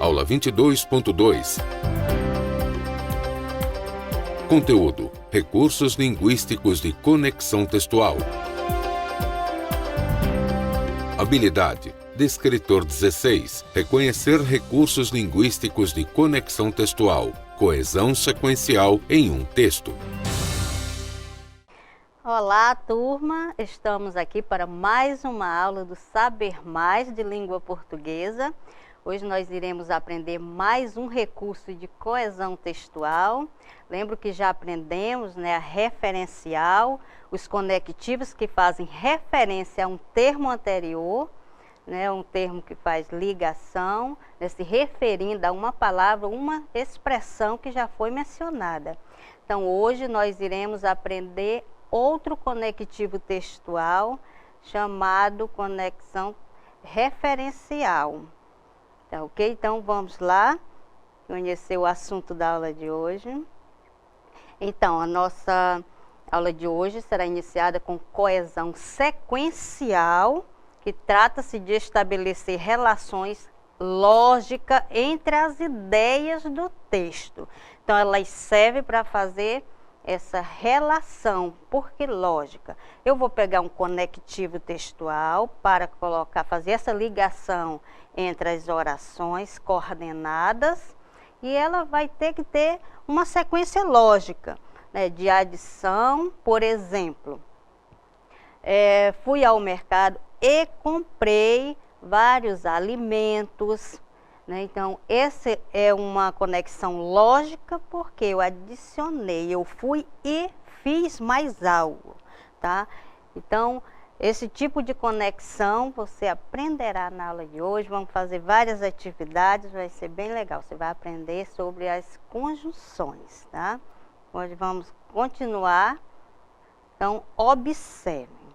Aula 22.2. Conteúdo: recursos linguísticos de conexão textual. Habilidade: Descritor 16. Reconhecer recursos linguísticos de conexão textual. Coesão sequencial em um texto. Olá, turma! Estamos aqui para mais uma aula do Saber Mais de Língua Portuguesa. Hoje nós iremos aprender mais um recurso de coesão textual. Lembro que já aprendemos, a referencial, os conectivos que fazem referência a um termo anterior, um termo que faz ligação, se referindo a uma palavra, uma expressão que já foi mencionada. Então, hoje nós iremos aprender outro conectivo textual chamado conexão referencial. Tá, ok? Então, vamos lá conhecer o assunto da aula de hoje. Então, a nossa aula de hoje será iniciada com coesão sequencial, que trata-se de estabelecer relações lógicas entre as ideias do texto. Então, elas servem para fazer essa relação. Por que lógica? Eu vou pegar um conectivo textual para fazer essa ligação entre as orações coordenadas e ela vai ter que ter uma sequência lógica, de adição. Por exemplo, fui ao mercado e comprei vários alimentos. Então, essa é uma conexão lógica porque eu adicionei, eu fui e fiz mais algo, tá? Então, esse tipo de conexão você aprenderá na aula de hoje. Vamos fazer várias atividades, vai ser bem legal. Você vai aprender sobre as conjunções, tá? Hoje vamos continuar. Então, observem.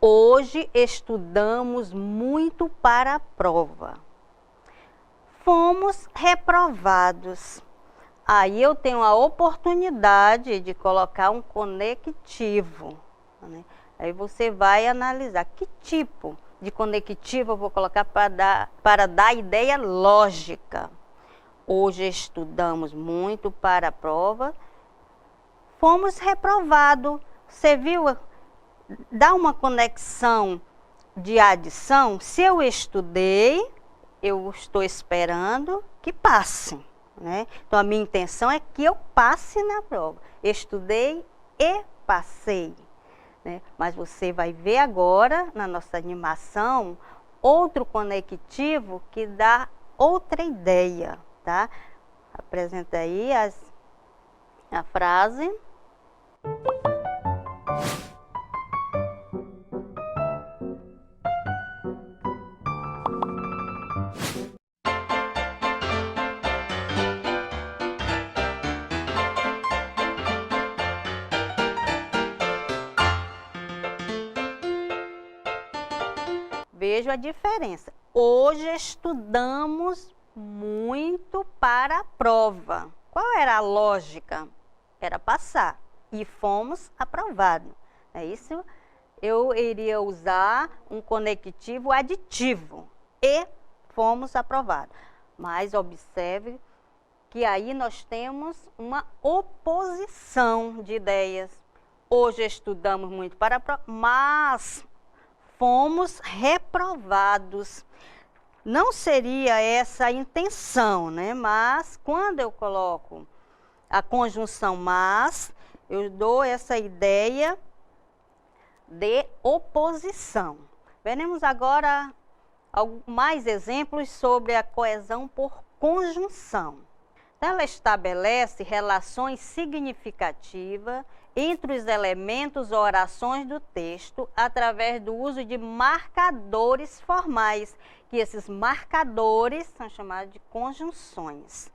Hoje estudamos muito para a prova. Fomos reprovados. Aí eu tenho a oportunidade de colocar um conectivo. Aí você vai analisar que tipo de conectivo eu vou colocar para dar ideia lógica. Hoje estudamos muito para a prova. Fomos reprovados. Você viu? Dá uma conexão de adição. Se eu estudei, eu estou esperando que passe, Então, a minha intenção é que eu passe na prova. Estudei e passei, Mas você vai ver agora, na nossa animação, outro conectivo que dá outra ideia, tá? Apresenta aí a frase. Vejo a diferença. Hoje estudamos muito para a prova. Qual era a lógica? Era passar. E fomos aprovados. É isso? Eu iria usar um conectivo aditivo. E fomos aprovados. Mas observe que aí nós temos uma oposição de ideias. Hoje estudamos muito para a prova, mas fomos reprovados. Não seria essa a intenção, Mas quando eu coloco a conjunção mas, eu dou essa ideia de oposição. Veremos agora mais exemplos sobre a coesão por conjunção. Ela estabelece relações significativas entre os elementos ou orações do texto através do uso de marcadores formais, que esses marcadores são chamados de conjunções.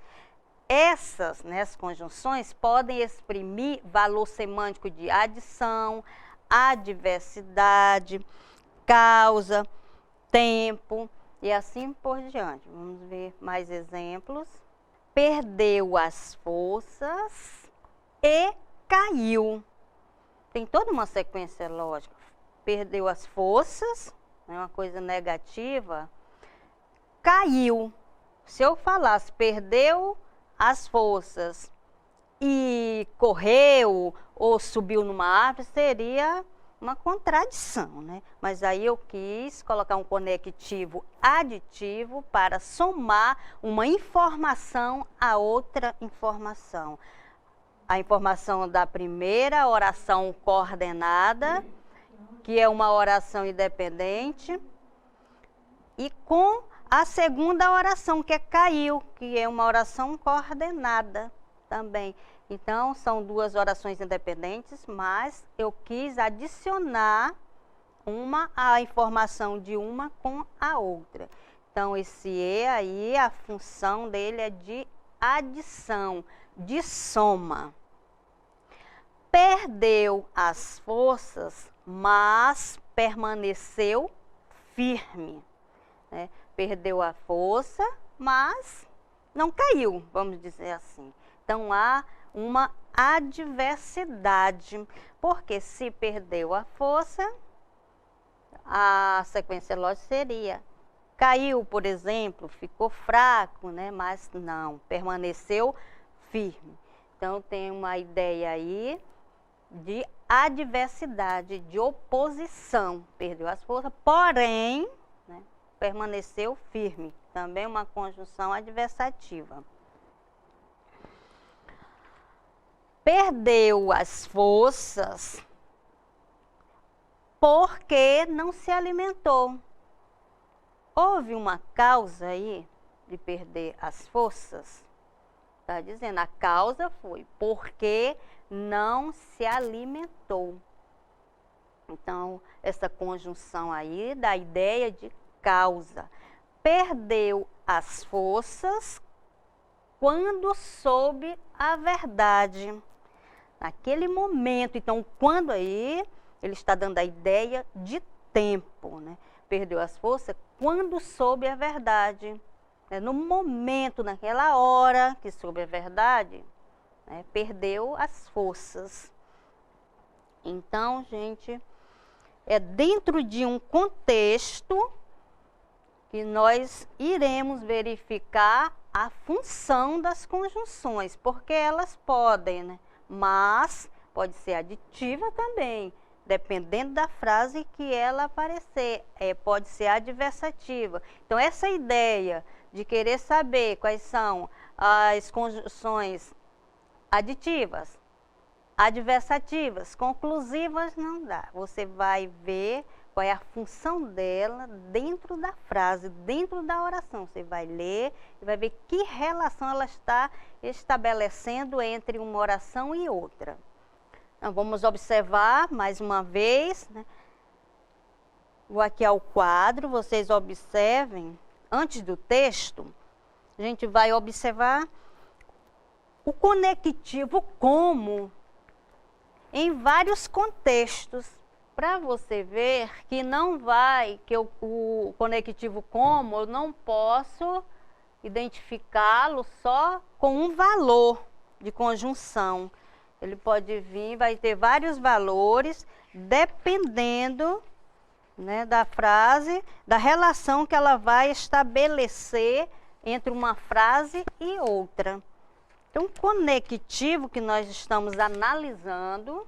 Essas conjunções podem exprimir valor semântico de adição, adversidade, causa, tempo e assim por diante. Vamos ver mais exemplos. Perdeu as forças e caiu. Tem toda uma sequência lógica. Perdeu as forças, uma coisa negativa, caiu. Se eu falasse perdeu as forças e correu ou subiu numa árvore, seria uma contradição, né? Mas aí eu quis colocar um conectivo aditivo para somar uma informação a outra informação. A informação da primeira oração coordenada, que é uma oração independente, e com a segunda oração, que é caiu, que é uma oração coordenada também. Então, são duas orações independentes, mas eu quis adicionar a informação de uma com a outra. Então, esse E aí, a função dele é de adição, de soma. Perdeu as forças, mas permaneceu firme. Né? Perdeu a força, mas não caiu, vamos dizer assim. Então, há uma adversidade, porque se perdeu a força, a sequência lógica seria caiu, por exemplo, ficou fraco, né? Mas não, permaneceu firme. Então, tem uma ideia aí de adversidade, de oposição. Perdeu as forças, porém, né, permaneceu firme. Também uma conjunção adversativa. Perdeu as forças porque não se alimentou. Houve uma causa aí de perder as forças? Está dizendo, a causa foi porque não se alimentou. Então, essa conjunção aí dá a ideia de causa. Perdeu as forças quando soube a verdade. Naquele momento, então, quando aí, ele está dando a ideia de tempo, né? Perdeu as forças quando soube a verdade. No momento, naquela hora que soube a verdade, né, perdeu as forças. Então, gente, é dentro de um contexto que nós iremos verificar a função das conjunções, porque elas podem, né? Mas pode ser aditiva também, dependendo da frase que ela aparecer, pode ser adversativa. Então, essa ideia de querer saber quais são as conjunções aditivas, adversativas, conclusivas, não dá. Você vai ver qual é a função dela dentro da frase, dentro da oração. Você vai ler e vai ver que relação ela está estabelecendo entre uma oração e outra. Então, vamos observar mais uma vez, né? Vou aqui ao quadro, vocês observem, antes do texto, a gente vai observar o conectivo como em vários contextos, para você ver que não vai, que o conectivo como, eu não posso identificá-lo só com um valor de conjunção. Ele pode vir, vai ter vários valores, dependendo, né, da frase, da relação que ela vai estabelecer entre uma frase e outra. Então, o conectivo que nós estamos analisando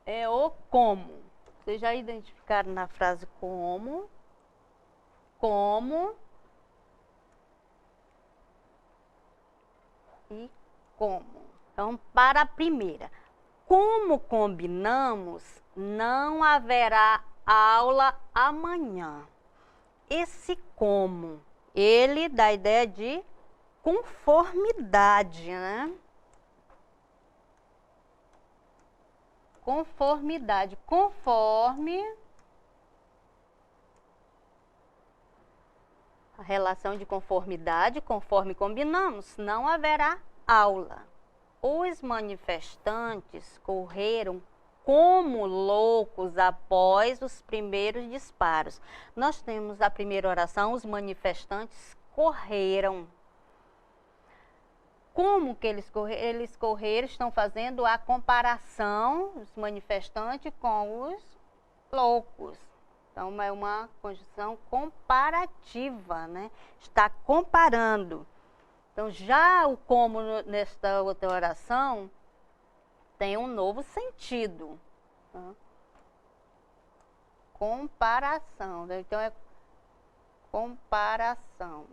é o como. Vocês já identificaram na frase como e como. Então, para a primeira, como combinamos, não haverá aula amanhã. Esse como, ele dá a ideia de conformidade, né? Conformidade, conforme a relação de conformidade, conforme combinamos, não haverá aula. Os manifestantes correram como loucos após os primeiros disparos. Nós temos a primeira oração, os manifestantes correram. Como que eles correram? Eles correram, estão fazendo a comparação, os manifestantes com os loucos. Então, é uma conjunção comparativa, né? Está comparando. Então, já o como nesta outra oração tem um novo sentido. Tá? Comparação, né? Então é comparação.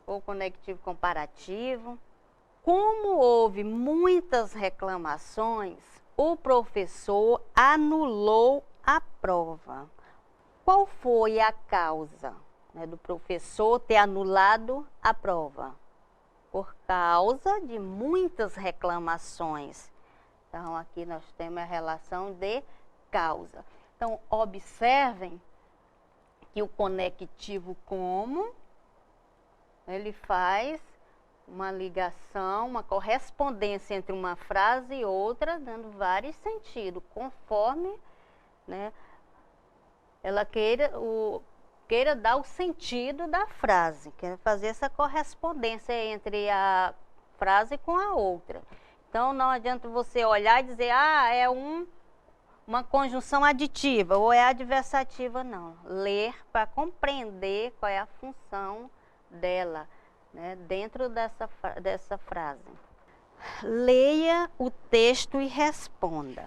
Ou conectivo comparativo. Como houve muitas reclamações, o professor anulou a prova. Qual foi a causa, né, do professor ter anulado a prova? Por causa de muitas reclamações. Então, aqui nós temos a relação de causa. Então, observem que o conectivo como, ele faz uma ligação, uma correspondência entre uma frase e outra, dando vários sentidos, conforme, né, ela queira dar o sentido da frase, quer fazer essa correspondência entre a frase com a outra. Então, não adianta você olhar e dizer, é uma conjunção aditiva ou é adversativa, não. Ler para compreender qual é a função dela, né, dentro dessa frase. Leia o texto e responda.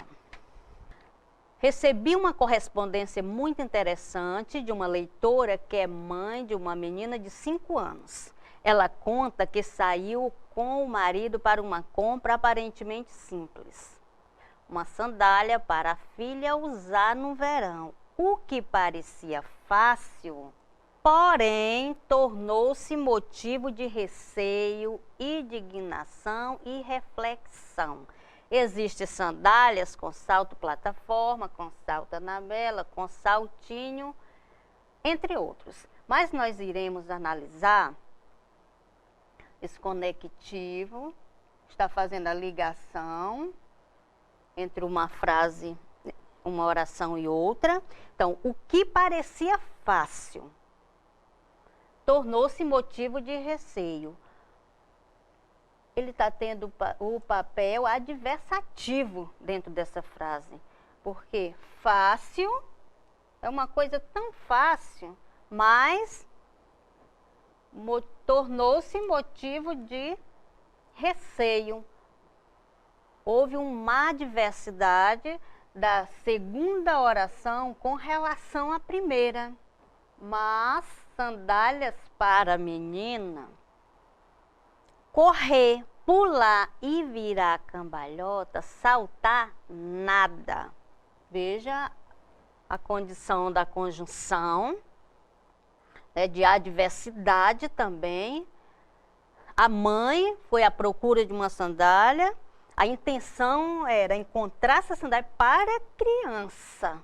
Recebi uma correspondência muito interessante de uma leitora que é mãe de uma menina de 5 anos. Ela conta que saiu com o marido para uma compra aparentemente simples. Uma sandália para a filha usar no verão. O que parecia fácil, porém, tornou-se motivo de receio, indignação e reflexão. Existem sandálias com salto plataforma, com salto anabela, com saltinho, entre outros. Mas nós iremos analisar esse conectivo, está fazendo a ligação entre uma frase, uma oração e outra. Então, o que parecia fácil tornou-se motivo de receio. Ele está tendo o papel adversativo dentro dessa frase. Porque fácil é uma coisa tão fácil, mas tornou-se motivo de receio. Houve uma adversidade da segunda oração com relação à primeira. Mas sandálias para a menina, correr, pular e virar cambalhota, saltar, nada. Veja a condição da conjunção, né, de adversidade também. A mãe foi à procura de uma sandália, a intenção era encontrar essa sandália para a criança,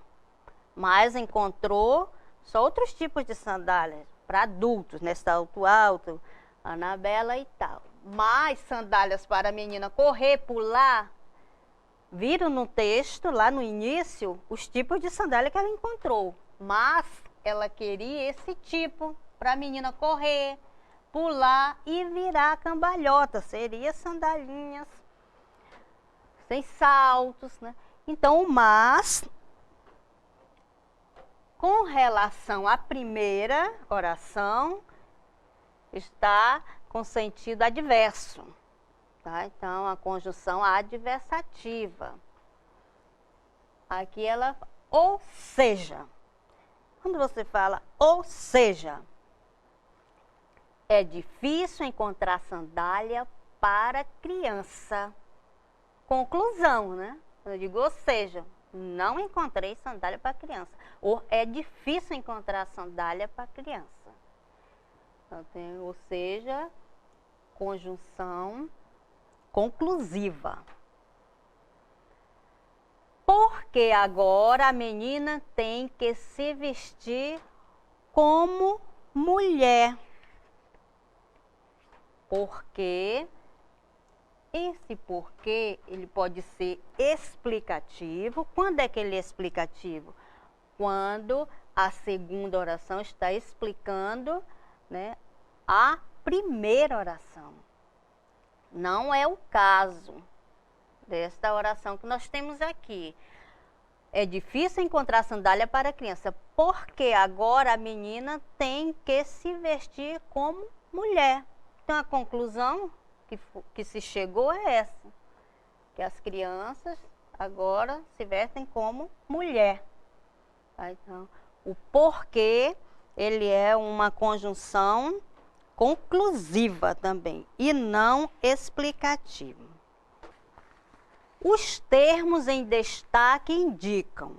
mas encontrou só outros tipos de sandálias para adultos, né, salto alto, anabela e tal. Mas sandálias para a menina correr, pular, viram no texto, lá no início, os tipos de sandália que ela encontrou. Mas ela queria esse tipo para a menina correr, pular e virar cambalhota. Seria sandalinhas sem saltos, né? Então, o mas, com relação à primeira oração, está com sentido adverso. Tá? Então, a conjunção adversativa. Aqui ela, ou seja. Quando você fala ou seja, é difícil encontrar sandália para criança. Conclusão, né? Eu digo, ou seja, não encontrei sandália para criança. Ou é difícil encontrar sandália para criança. Então, tem, ou seja, conjunção conclusiva. Porque agora a menina tem que se vestir como mulher. Porque esse porquê, ele pode ser explicativo. Quando é que ele é explicativo? Quando a segunda oração está explicando, né, a primeira oração. Não é o caso desta oração que nós temos aqui. É difícil encontrar sandália para criança. porque agora a menina tem que se vestir como mulher. Então a conclusão que se chegou é essa, que as crianças agora se vestem como mulher. Tá? Então, o porquê, ele é uma conjunção conclusiva também, e não explicativa. Os termos em destaque indicam.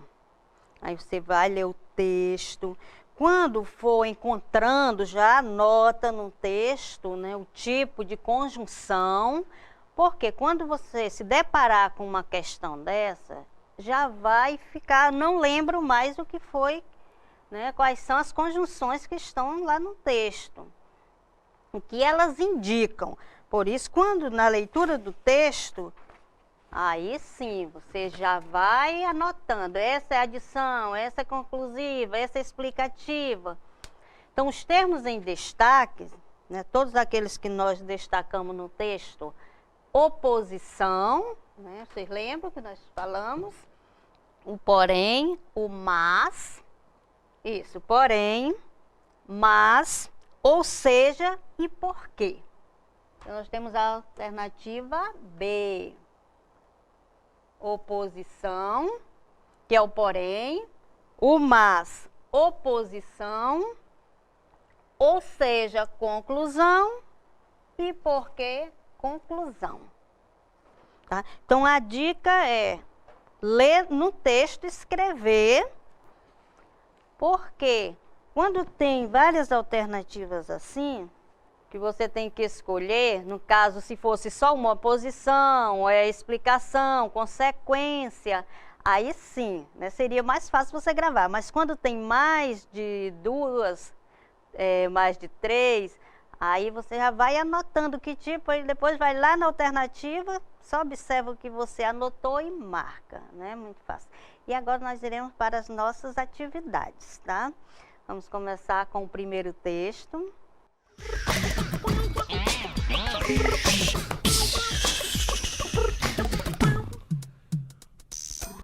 Aí você vai ler o texto. Quando for encontrando, já anota no texto, né, o tipo de conjunção, porque quando você se deparar com uma questão dessa, já vai ficar, não lembro mais o que foi, né, quais são as conjunções que estão lá no texto, o que elas indicam. Por isso, quando na leitura do texto, aí sim, você já vai anotando, essa é adição, essa é conclusiva, essa é explicativa. Então, os termos em destaque, né, todos aqueles que nós destacamos no texto, oposição, né, vocês lembram que nós falamos? O porém, o mas, isso, porém, mas, ou seja, e porquê. Então, nós temos a alternativa B. Oposição, que é o porém, o mas, oposição, ou seja, conclusão, e porquê, conclusão. Tá? Então, a dica é ler no texto, escrever, porque quando tem várias alternativas assim, que você tem que escolher, no caso, se fosse só uma oposição, explicação, consequência, aí sim, né, seria mais fácil você gravar. Mas quando tem mais de duas, mais de três, aí você já vai anotando que tipo, e depois vai lá na alternativa, só observa o que você anotou e marca, né? Muito fácil. E agora nós iremos para as nossas atividades, tá? Vamos começar com o primeiro texto.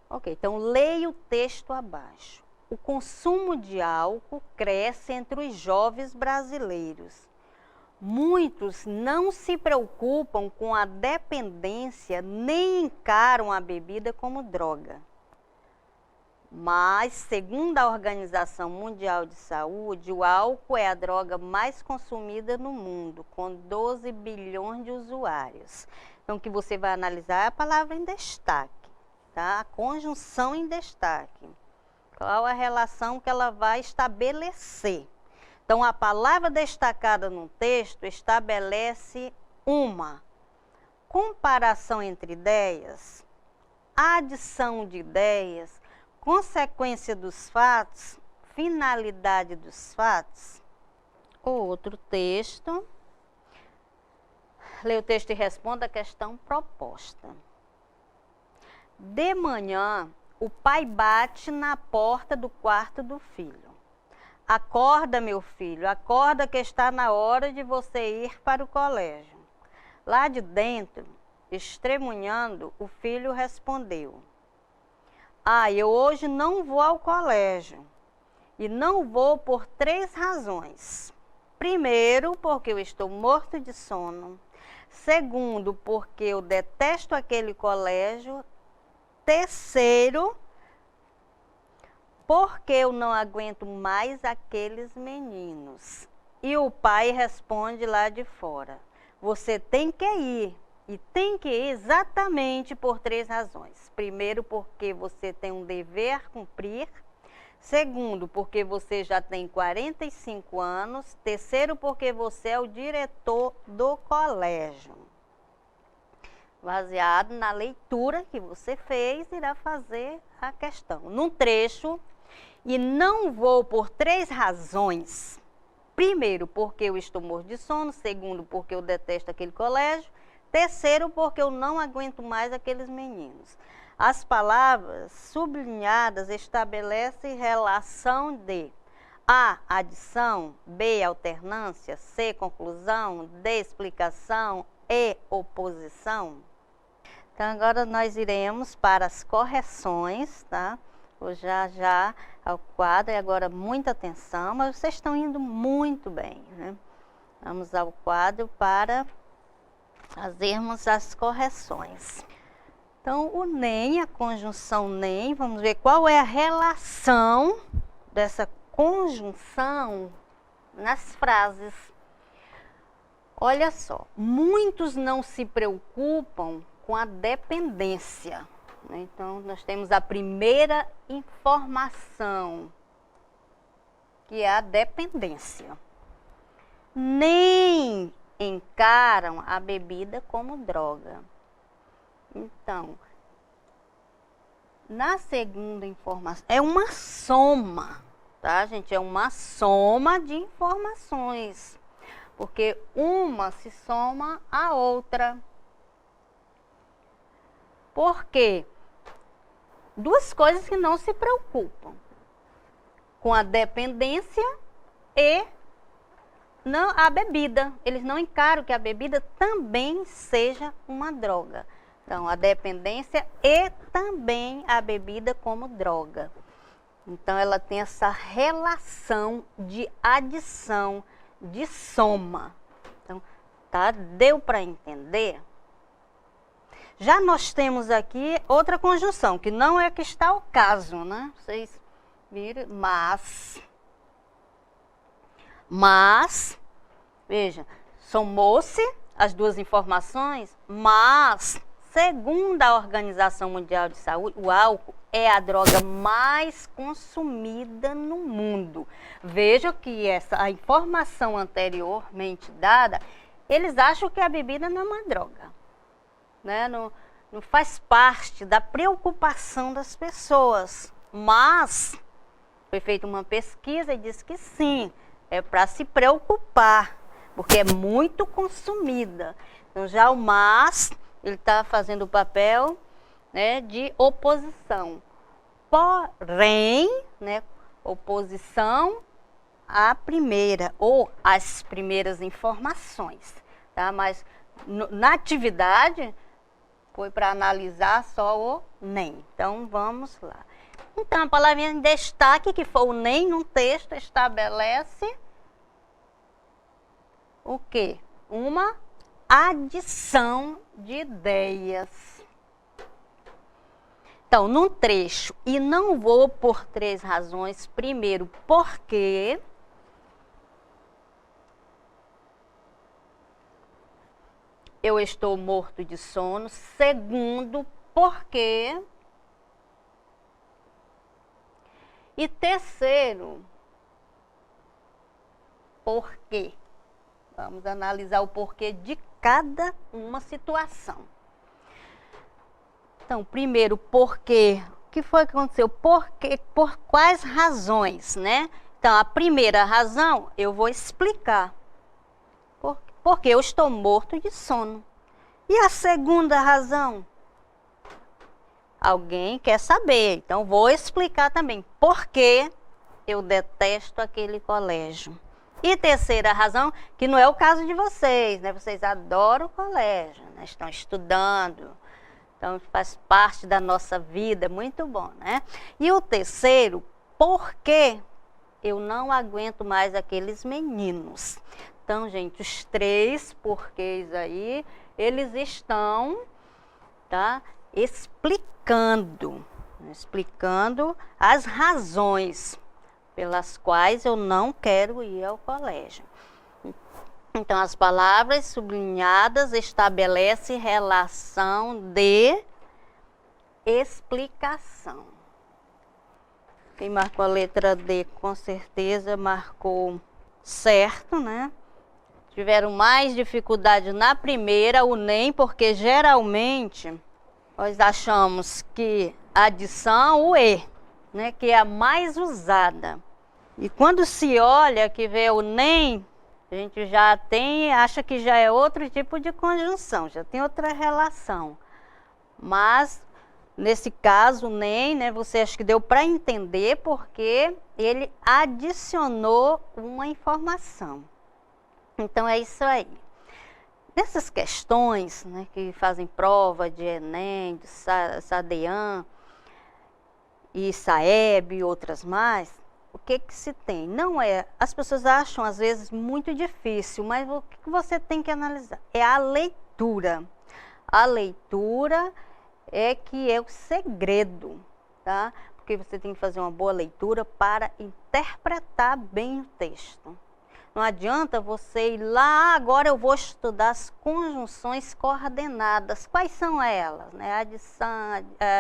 Ok, então leia o texto abaixo. O consumo de álcool cresce entre os jovens brasileiros. Muitos não se preocupam com a dependência nem encaram a bebida como droga. Mas, segundo a Organização Mundial de Saúde, o álcool é a droga mais consumida no mundo, com 12 bilhões de usuários. Então, o que você vai analisar é a palavra em destaque, tá? A conjunção em destaque. Qual a relação que ela vai estabelecer? Então, a palavra destacada no texto estabelece uma comparação entre ideias, adição de ideias, consequência dos fatos, finalidade dos fatos. O outro texto, lê o texto e responda a questão proposta. De manhã, o pai bate na porta do quarto do filho. Acorda, meu filho, acorda que está na hora de você ir para o colégio. Lá de dentro, estremunhando, o filho respondeu: eu hoje não vou ao colégio. E não vou por 3 razões. Primeiro, porque eu estou morto de sono. Segundo, porque eu detesto aquele colégio. Terceiro, porque eu não aguento mais aqueles meninos. E o pai responde lá de fora: você tem que ir. E tem que ir exatamente por 3 razões. Primeiro, porque você tem um dever a cumprir. Segundo, porque você já tem 45 anos. Terceiro, porque você é o diretor do colégio. Baseado na leitura que você fez, irá fazer a questão. Num trecho, e não vou por 3 razões. Primeiro, porque eu estou morto de sono. Segundo, porque eu detesto aquele colégio. Terceiro, porque eu não aguento mais aqueles meninos. As palavras sublinhadas estabelecem relação de A, adição, B, alternância, C, conclusão, D, explicação, E, oposição. Então, agora nós iremos para as correções, tá? Vou já ao quadro, e agora muita atenção, mas vocês estão indo muito bem, né? Vamos ao quadro para fazermos as correções. Então, o nem, a conjunção nem, vamos ver qual é a relação dessa conjunção nas frases. Olha só, muitos não se preocupam com a dependência. Então, nós temos a primeira informação, que é a dependência. Nem encaram a bebida como droga. Então, na segunda informação, é uma soma, tá, gente? É uma soma de informações, porque uma se soma à outra. Por quê? Duas coisas que não se preocupam com a dependência e não, a bebida. Eles não encaram que a bebida também seja uma droga. Então, a dependência e também a bebida como droga. Então, ela tem essa relação de adição, de soma. Então, tá? Deu para entender? Já nós temos aqui outra conjunção, que não é que está o caso, né? Vocês viram? Mas, veja, somou-se as duas informações, mas, segundo a Organização Mundial de Saúde, o álcool é a droga mais consumida no mundo. Veja que a informação anteriormente dada, eles acham que a bebida não é uma droga. Né? Não faz parte da preocupação das pessoas, mas foi feita uma pesquisa e diz que sim, é para se preocupar, porque é muito consumida. Então já o mas, ele está fazendo o papel, né, de oposição, porém, né, oposição à primeira, ou às primeiras informações, tá? Mas na atividade foi para analisar só o nem. Então, vamos lá. Então, a palavrinha em destaque, que foi o nem no texto, estabelece o quê? Uma adição de ideias. Então, num trecho, e não vou por 3 razões. Primeiro, porque eu estou morto de sono. Segundo, porque. E terceiro, por quê? Vamos analisar o porquê de cada uma situação. Então, primeiro, porquê. O que foi que aconteceu? Porquê, por quais razões, né? Então, a primeira razão eu vou explicar. Porque eu estou morto de sono. E a segunda razão? Alguém quer saber, então vou explicar também por que eu detesto aquele colégio. E terceira razão, que não é o caso de vocês, né? Vocês adoram o colégio, né? Estão estudando, então faz parte da nossa vida, muito bom, né? E o terceiro, por que eu não aguento mais aqueles meninos. Então, gente, os 3 porquês aí, eles estão, tá, explicando as razões pelas quais eu não quero ir ao colégio. Então, as palavras sublinhadas estabelecem relação de explicação. Quem marcou a letra D, com certeza marcou certo, né? Tiveram mais dificuldade na primeira, o nem, porque geralmente nós achamos que a adição, o e, né, que é a mais usada. E quando se olha que vê o nem, a gente já acha que já é outro tipo de conjunção, já tem outra relação. Mas, nesse caso, o nem, né, você acha que deu para entender porque ele adicionou uma informação. Então, é isso aí. Nessas questões, né, que fazem prova de Enem, de SADEAN, e Saeb e outras mais, o que que se tem? Não é, as pessoas acham às vezes muito difícil, mas o que você tem que analisar? É a leitura. A leitura é que é o segredo, tá? Porque você tem que fazer uma boa leitura para interpretar bem o texto. Não adianta você ir lá, agora eu vou estudar as conjunções coordenadas. Quais são elas? Né? Adição,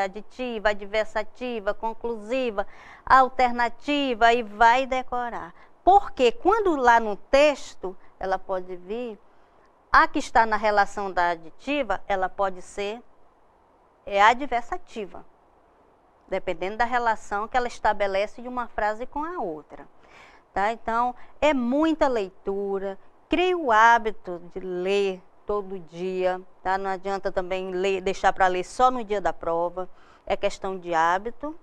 aditiva, adversativa, conclusiva, alternativa, e vai decorar. Porque quando lá no texto, ela pode vir, a que está na relação da aditiva, ela pode ser adversativa, dependendo da relação que ela estabelece de uma frase com a outra. Tá? Então, é muita leitura, crie o hábito de ler todo dia, tá? Não adianta também deixar para ler só no dia da prova, é questão de hábito,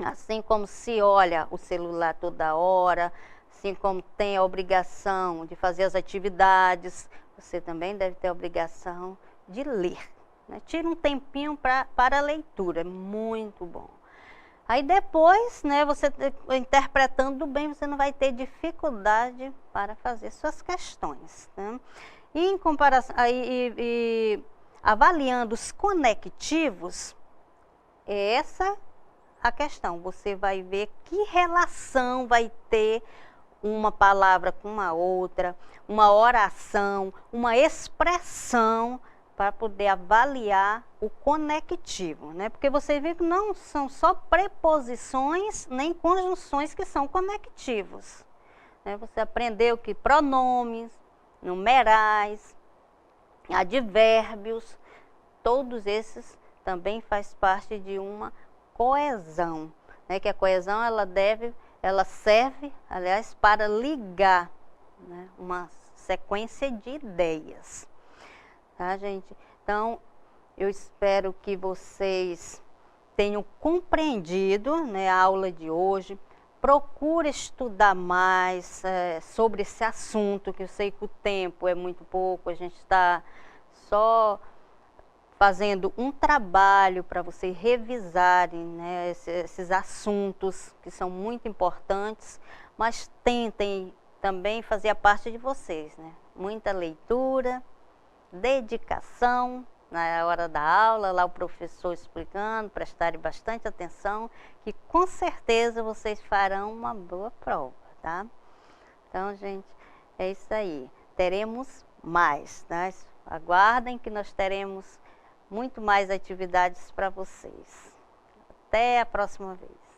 assim como se olha o celular toda hora, assim como tem a obrigação de fazer as atividades, você também deve ter a obrigação de ler, né? Tira um tempinho para a leitura, é muito bom. Aí depois, né, você interpretando bem, você não vai ter dificuldade para fazer suas questões, né? E em comparação, avaliando os conectivos, é essa a questão. Você vai ver que relação vai ter uma palavra com uma outra, uma oração, uma expressão, para poder avaliar o conectivo, né? Porque você vê que não são só preposições nem conjunções que são conectivos, né? Você aprendeu que pronomes, numerais, advérbios, todos esses também faz parte de uma coesão, né? Que a coesão ela serve, aliás, para ligar, né, uma sequência de ideias. Tá, gente? Então, eu espero que vocês tenham compreendido, né, a aula de hoje. Procure estudar mais sobre esse assunto, que eu sei que o tempo é muito pouco, a gente está só fazendo um trabalho para vocês revisarem, né, esses assuntos que são muito importantes, mas tentem também fazer a parte de vocês, né? Muita leitura, dedicação na hora da aula, lá o professor explicando, prestarem bastante atenção, que com certeza vocês farão uma boa prova, tá? Então, gente, é isso aí. Teremos mais, tá? Aguardem que nós teremos muito mais atividades para vocês. Até a próxima vez.